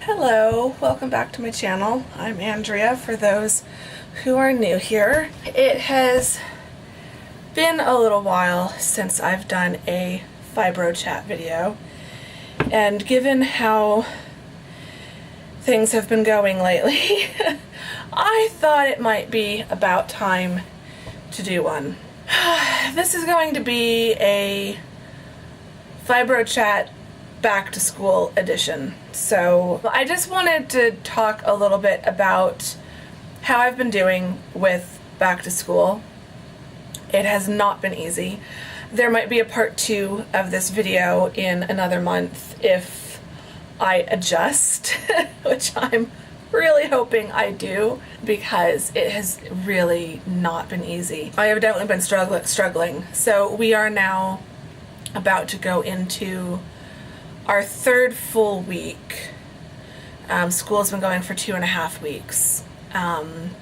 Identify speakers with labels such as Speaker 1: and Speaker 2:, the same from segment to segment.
Speaker 1: Hello, welcome back to my channel. I'm Andrea for those who are new here. It has been a little while since I've done a Fibro Chat video, and given how things have been going lately, I thought it might be about time to do one. This is going to be a Fibro Chat back to school edition. So I just wanted to talk a little bit about how I've been doing with back to school. It has not been easy. There might be a part 2 of this video in another month if I adjust, which I'm really hoping I do, because it has really not been easy. I have definitely been struggling. So we are now about to go into our third full week. School's been going for 2.5 weeks.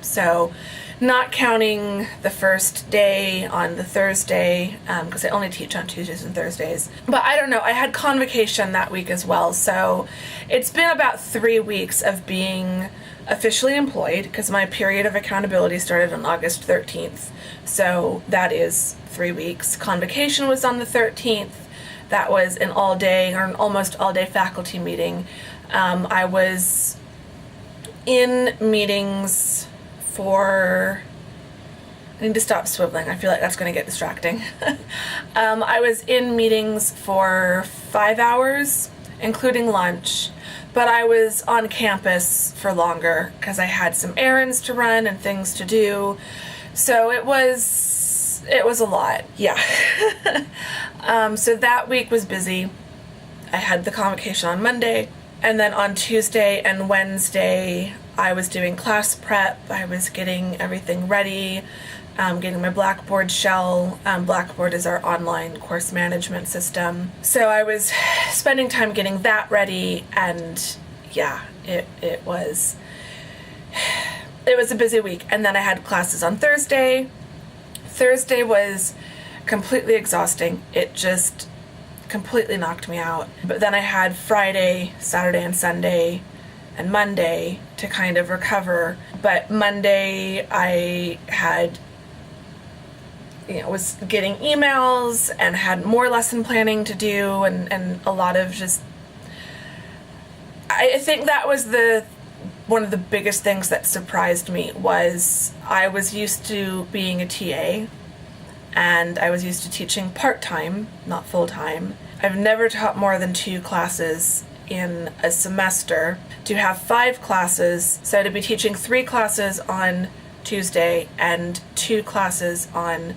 Speaker 1: So not counting the first day on the Thursday, because I only teach on Tuesdays and Thursdays. But I don't know, I had convocation that week as well. So it's been about 3 weeks of being officially employed, because my period of accountability started on August 13th. So that is 3 weeks. Convocation was on the 13th. That was an all-day or an almost all-day faculty meeting. I was in meetings for... I need to stop swiveling. I feel like that's going to get distracting. I was in meetings for 5 hours, including lunch, but I was on campus for longer because I had some errands to run and things to do. So it was a lot, yeah. So that week was busy. I had the convocation on Monday, and then on Tuesday and Wednesday I was doing class prep. I was getting everything ready, getting my Blackboard shell. Blackboard is our online course management system. So I was spending time getting that ready, and yeah, it was a busy week. And then I had classes on Thursday. Thursday was completely exhausting. It just completely knocked me out. But then I had Friday, Saturday, and Sunday, and Monday to kind of recover. But Monday I had, was getting emails and had more lesson planning to do, and a lot of just, I think that was one of the biggest things that surprised me. Was I was used to being a TA, and I was used to teaching part-time, not full-time. I've never taught more than 2 classes in a semester. To have 5 classes, so to be teaching 3 classes on Tuesday and 2 classes on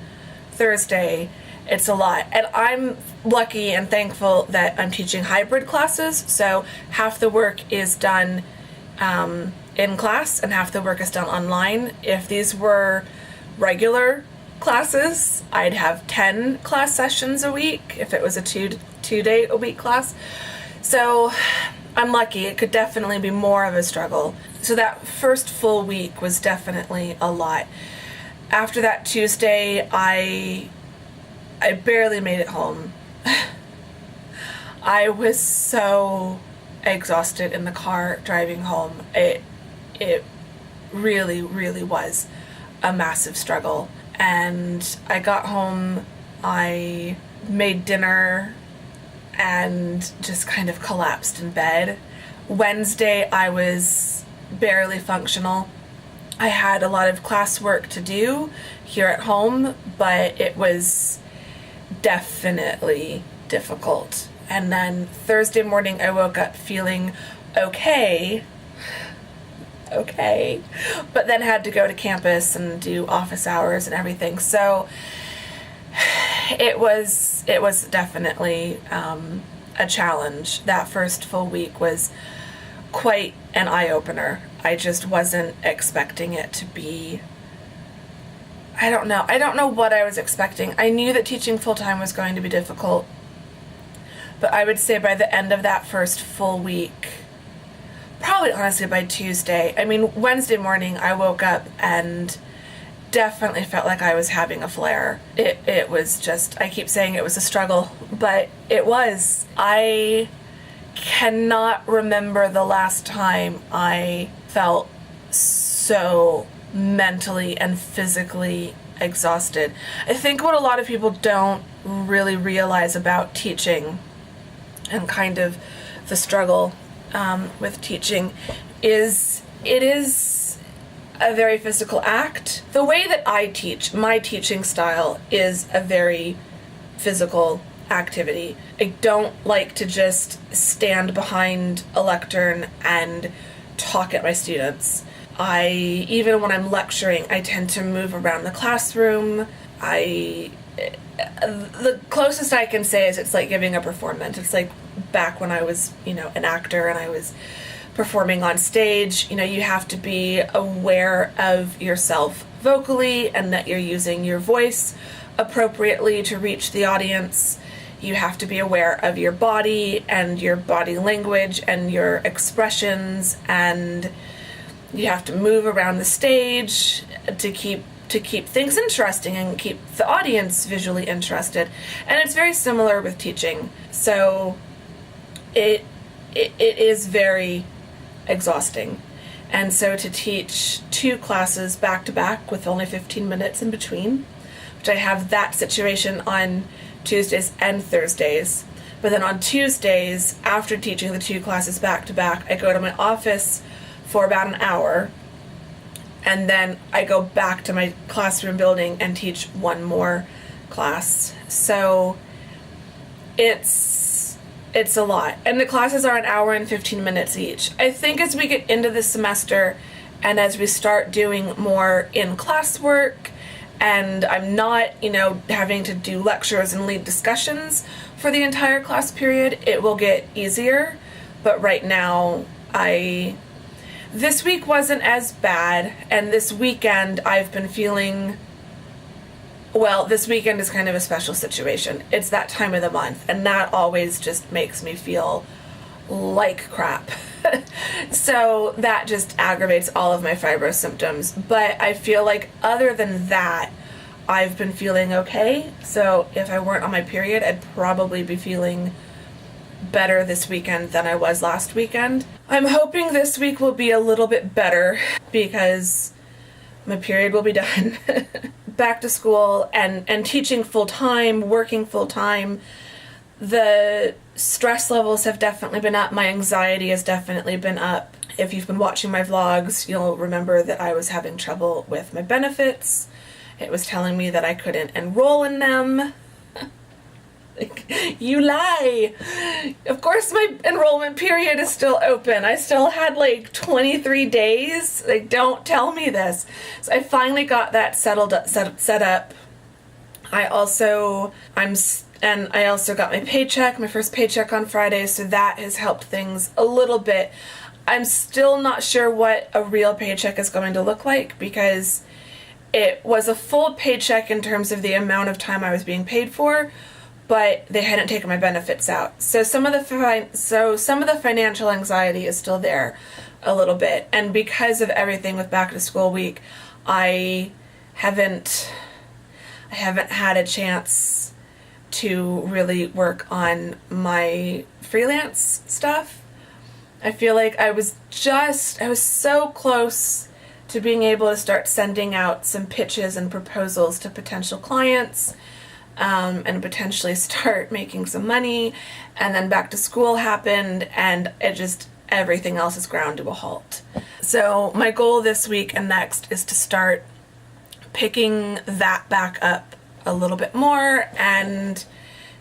Speaker 1: Thursday, it's a lot. And I'm lucky and thankful that I'm teaching hybrid classes, so half the work is done in class and half the work is done online. If these were regular classes, I'd have 10 class sessions a week if it was a two-day a week class. So I'm lucky. It could definitely be more of a struggle. So that first full week was definitely a lot. After that Tuesday, I barely made it home. I was so exhausted in the car driving home. It really, really was a massive struggle. And I got home, I made dinner, and just kind of collapsed in bed. Wednesday I was barely functional. I had a lot of classwork to do here at home, but it was definitely difficult. And then Thursday morning I woke up feeling okay, but then had to go to campus and do office hours and everything. So it was definitely a challenge. That first full week was quite an eye-opener. I just wasn't expecting it to be, I don't know what I was expecting. I knew that teaching full-time was going to be difficult, but I would say by the end of that first full week, probably honestly by Tuesday, I mean Wednesday morning I woke up and definitely felt like I was having a flare. It was just, I keep saying it was a struggle, but it was. I cannot remember the last time I felt so mentally and physically exhausted. I think what a lot of people don't really realize about teaching and kind of the struggle with teaching is it is a very physical act. The way that I teach, my teaching style is a very physical activity. I don't like to just stand behind a lectern and talk at my students. Even when I'm lecturing, I tend to move around the classroom. The closest I can say is it's like giving a performance. It's like back when I was, an actor and I was performing on stage. You have to be aware of yourself vocally and that you're using your voice appropriately to reach the audience. You have to be aware of your body and your body language and your expressions, and you have to move around the stage to keep things interesting and keep the audience visually interested. And it's very similar with teaching. So it is very exhausting. And so to teach 2 classes back to back with only 15 minutes in between, which I have that situation on Tuesdays and Thursdays. But then on Tuesdays, after teaching the 2 classes back to back, I go to my office for about an hour, and then I go back to my classroom building and teach 1 more class. So it's a lot. And the classes are an hour and 15 minutes each. I think as we get into the semester and as we start doing more in-class work, and I'm not, having to do lectures and lead discussions for the entire class period, it will get easier. But right now, this week wasn't as bad, and this weekend I've been feeling, this weekend is kind of a special situation. It's that time of the month, and that always just makes me feel like crap. So that just aggravates all of my fibro symptoms. But I feel like other than that, I've been feeling okay. So if I weren't on my period, I'd probably be feeling better this weekend than I was last weekend. I'm hoping this week will be a little bit better because my period will be done. Back to school and teaching full-time, working full-time, the stress levels have definitely been up. My anxiety has definitely been up. If you've been watching my vlogs, you'll remember that I was having trouble with my benefits. It was telling me that I couldn't enroll in them. You lie! Of course my enrollment period is still open. I still had 23 days. Don't tell me this. So I finally got that set up. I also got my paycheck, my first paycheck on Friday, so that has helped things a little bit. I'm still not sure what a real paycheck is going to look like because it was a full paycheck in terms of the amount of time I was being paid for, but they hadn't taken my benefits out. So some of the financial anxiety is still there a little bit. And because of everything with back to school week, I haven't had a chance to really work on my freelance stuff. I feel like I was so close to being able to start sending out some pitches and proposals to potential clients, and potentially start making some money, and then back to school happened, and everything else is ground to a halt. So my goal this week and next is to start picking that back up a little bit more and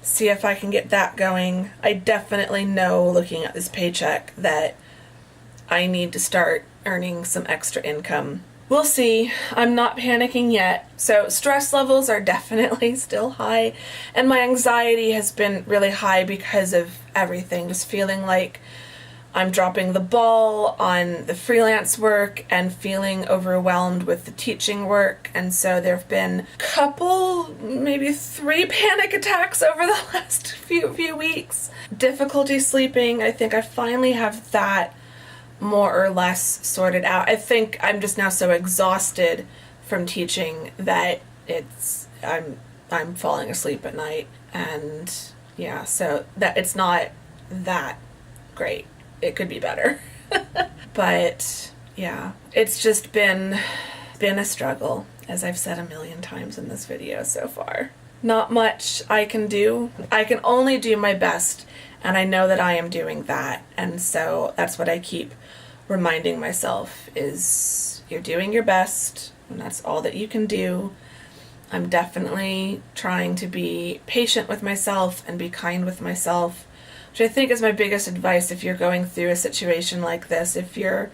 Speaker 1: see if I can get that going. I definitely know, looking at this paycheck, that I need to start earning some extra income. We'll see. I'm not panicking yet. So stress levels are definitely still high, and my anxiety has been really high because of everything. Just feeling like I'm dropping the ball on the freelance work and feeling overwhelmed with the teaching work. And so there have been a couple, maybe 3 panic attacks over the last few weeks. Difficulty sleeping. I think I finally have that more or less sorted out. I think I'm just now so exhausted from teaching that I'm falling asleep at night, and yeah, so that it's not that great. It could be better. But yeah, it's just been a struggle, as I've said a million times in this video so far. Not much I can do. I can only do my best, and I know that I am doing that. And so that's what I keep reminding myself is you're doing your best, and that's all that you can do. I'm definitely trying to be patient with myself and be kind with myself, which I think is my biggest advice if you're going through a situation like this. If you're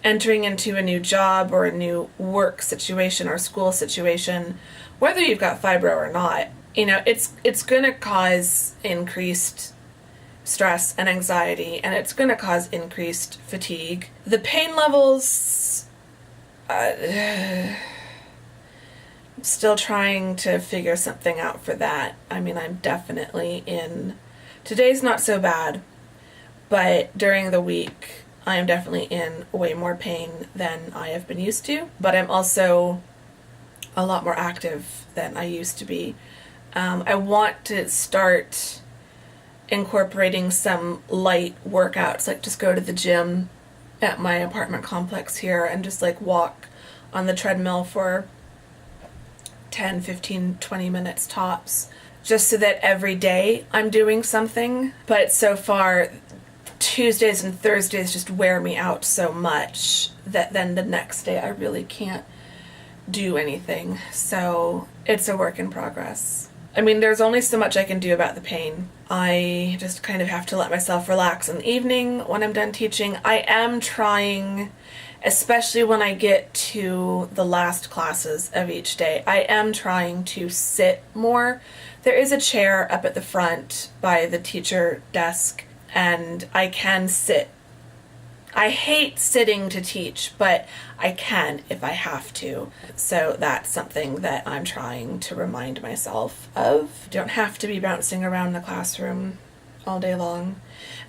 Speaker 1: entering into a new job or a new work situation or school situation, whether you've got fibro or not, you know, it's going to cause increased stress and anxiety, and it's going to cause increased fatigue. The pain levels, I'm still trying to figure something out for that. I mean, I'm definitely today's not so bad, but during the week, I am definitely in way more pain than I have been used to, but I'm also a lot more active than I used to be. I want to start incorporating some light workouts, like just go to the gym at my apartment complex here and just like walk on the treadmill for 10, 15, 20 minutes tops, just so that every day I'm doing something. But so far, Tuesdays and Thursdays just wear me out so much that then the next day I really can't do anything. So it's a work in progress. I mean, there's only so much I can do about the pain. I just kind of have to let myself relax in the evening when I'm done teaching. I am trying, especially when I get to the last classes of each day, I am trying to sit more. There is a chair up at the front by the teacher desk, and I can sit. I hate sitting to teach, but I can if I have to. So that's something that I'm trying to remind myself of. Don't have to be bouncing around the classroom all day long.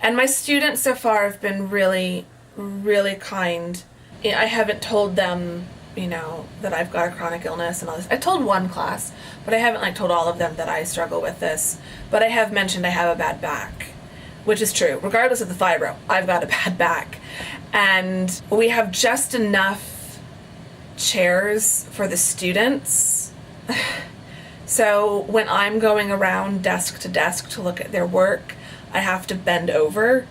Speaker 1: And my students so far have been really, really kind. I haven't told them, you know, that I've got a chronic illness and all this. I told one class, but I haven't told all of them that I struggle with this. But I have mentioned I have a bad back, which is true. Regardless of the fibro, I've got a bad back. And we have just enough chairs for the students. So when I'm going around desk to desk to look at their work, I have to bend over.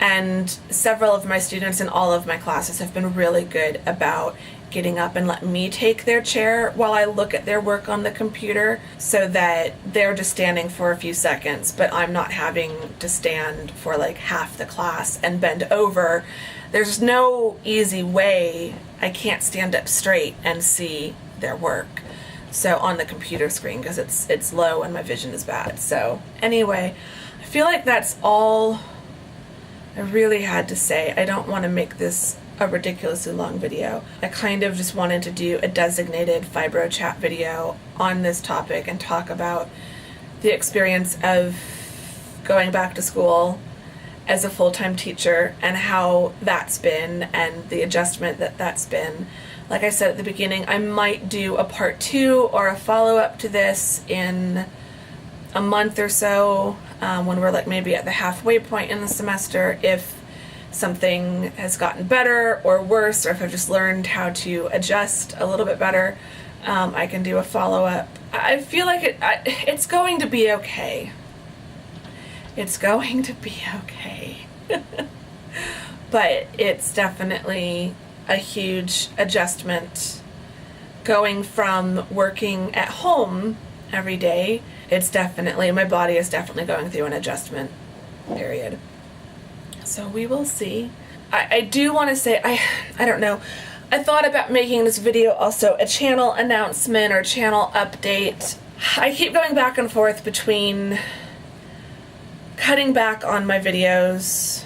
Speaker 1: And several of my students in all of my classes have been really good about getting up and letting me take their chair while I look at their work on the computer, so that they're just standing for a few seconds, but I'm not having to stand for like half the class and bend over. There's no easy way. I can't stand up straight and see their work. So on the computer screen, because it's low and my vision is bad. So anyway, I feel like that's all I really had to say. I don't want to make this a ridiculously long video. I kind of just wanted to do a designated Fibro Chat video on this topic and talk about the experience of going back to school as a full-time teacher and how that's been and the adjustment that's been. Like I said at the beginning, I might do a part 2 or a follow-up to this in a month or so, when we're like maybe at the halfway point in the semester, if something has gotten better or worse, or if I've just learned how to adjust a little bit better, I can do a follow-up. I feel like it's going to be okay. It's going to be okay. But it's definitely a huge adjustment going from working at home every day. My body is definitely going through an adjustment period. So we will see. I do want to say, I don't know, I thought about making this video also a channel announcement or channel update. I keep going back and forth between cutting back on my videos,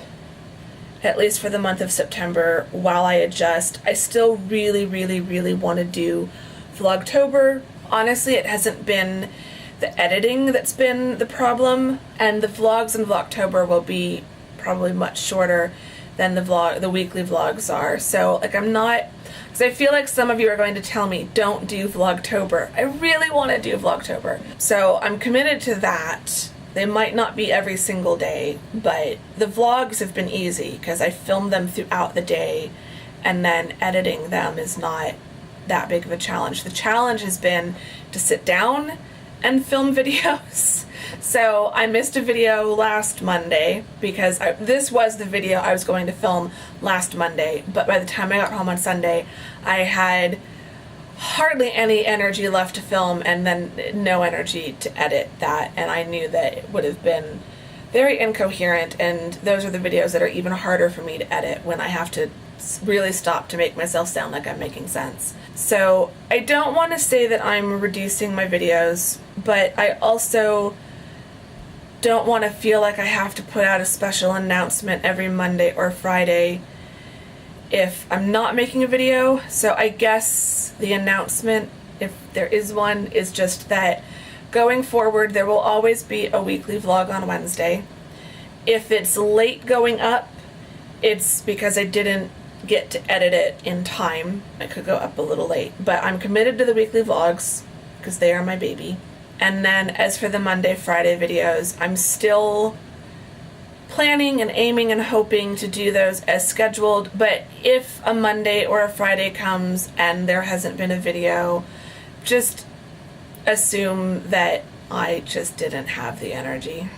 Speaker 1: at least for the month of September, while I adjust. I still really, really, really want to do Vlogtober. Honestly, it hasn't been the editing that's been the problem, and the vlogs in Vlogtober will be probably much shorter than the weekly vlogs are. So like I'm not, because I feel like some of you are going to tell me don't do Vlogtober. I really want to do Vlogtober. So I'm committed to that. They might not be every single day, but the vlogs have been easy because I film them throughout the day, and then editing them is not that big of a challenge. The challenge has been to sit down and film videos. So I missed a video last Monday because this was the video I was going to film last Monday, but by the time I got home on Sunday, I had hardly any energy left to film and then no energy to edit that, and I knew that it would have been very incoherent, and those are the videos that are even harder for me to edit when I have to really stop to make myself sound like I'm making sense. So I don't want to say that I'm reducing my videos, but I also don't want to feel like I have to put out a special announcement every Monday or Friday if I'm not making a video. So I guess the announcement, if there is one, is just that going forward there will always be a weekly vlog on Wednesday. If it's late going up, it's because I didn't get to edit it in time. I could go up a little late, but I'm committed to the weekly vlogs because they are my baby. And then as for the Monday, Friday videos, I'm still planning and aiming and hoping to do those as scheduled, but if a Monday or a Friday comes and there hasn't been a video, just assume that I just didn't have the energy.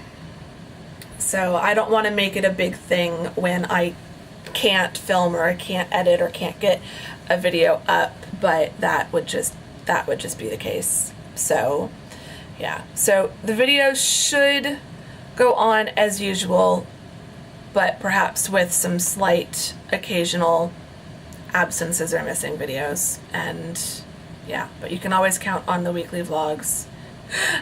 Speaker 1: So I don't want to make it a big thing when I can't film or I can't edit or can't get a video up, but that would just be the case. So yeah, so the videos should go on as usual, but perhaps with some slight occasional absences or missing videos. And yeah, but you can always count on the weekly vlogs.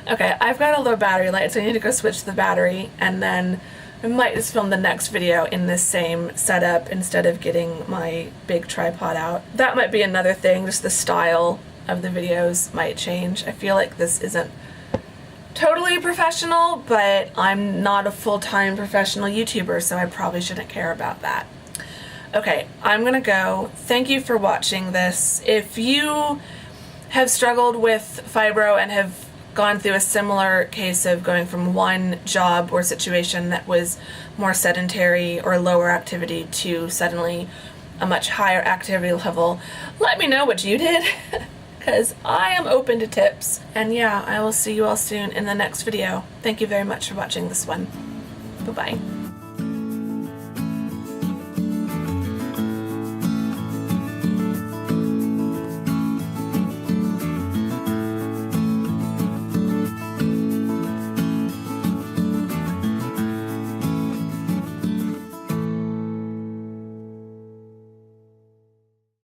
Speaker 1: Okay, I've got a low battery light, so I need to go switch the battery, and then I might just film the next video in this same setup instead of getting my big tripod out. That might be another thing, just the style of the videos might change. I feel like this isn't totally professional, but I'm not a full-time professional YouTuber, so I probably shouldn't care about that. Okay, I'm gonna go. Thank you for watching this. If you have struggled with fibro and have gone through a similar case of going from one job or situation that was more sedentary or lower activity to suddenly a much higher activity level, let me know what you did. Because I am open to tips. And yeah, I will see you all soon in the next video. Thank you very much for watching this one. Bye-bye.